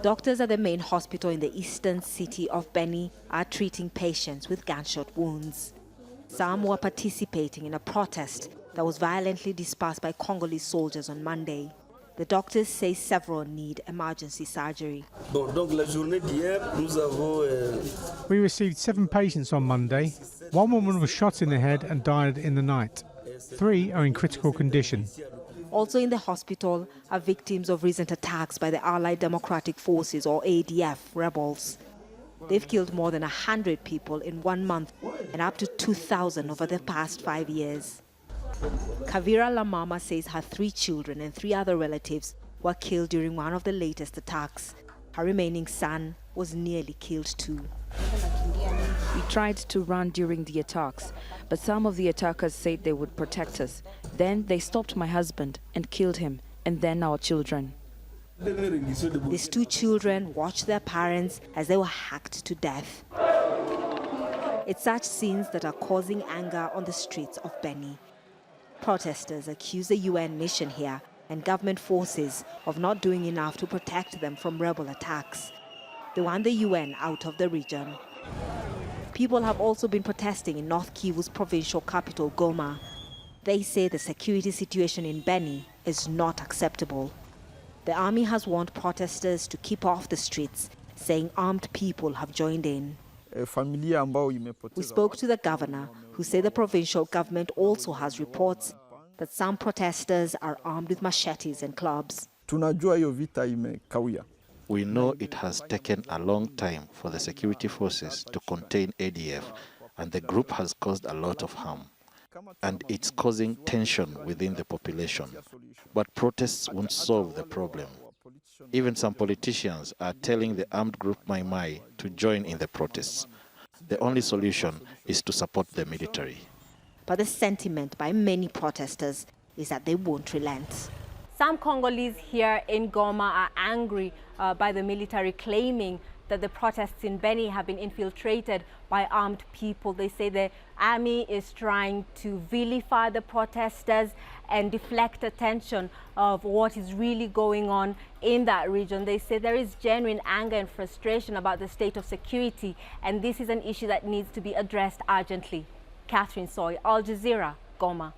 Doctors at the main hospital in the eastern city of Beni are treating patients with gunshot wounds. Some were participating in a protest that was violently dispersed by Congolese soldiers on Monday. The doctors say several need emergency surgery. We received 7 patients on Monday. 1 woman was shot in the head and died in the night. 3 are in critical condition. Also in the hospital are victims of recent attacks by the Allied Democratic Forces, or ADF, rebels. They've killed more than 100 people in 1 month and up to 2,000 over the past 5 years. Kavira Lamama says her 3 children and 3 other relatives were killed during one of the latest attacks. Her remaining son was nearly killed too. We tried to run during the attacks, but some of the attackers said they would protect us. Then they stopped my husband and killed him, and then our children. These 2 children watched their parents as they were hacked to death. It's such scenes that are causing anger on the streets of Beni. Protesters accuse the UN mission here and government forces of not doing enough to protect them from rebel attacks. They want the UN out of the region. People have also been protesting in North Kivu's provincial capital, Goma. They say the security situation in Beni is not acceptable. The army has warned protesters to keep off the streets, saying armed people have joined in. We spoke to the governor, who said the provincial government also has reports that some protesters are armed with machetes and clubs. We know it has taken a long time for the security forces to contain ADF, and the group has caused a lot of harm. And it's causing tension within the population. But protests won't solve the problem. Even some politicians are telling the armed group Mai Mai to join in the protests. The only solution is to support the military. But the sentiment by many protesters is that they won't relent. Some Congolese here in Goma are angry by the military, claiming that the protests in Beni have been infiltrated by armed people. They say the army is trying to vilify the protesters and deflect attention of what is really going on in that region. They say there is genuine anger and frustration about the state of security, and this is an issue that needs to be addressed urgently. Catherine Soy, Al Jazeera, Goma.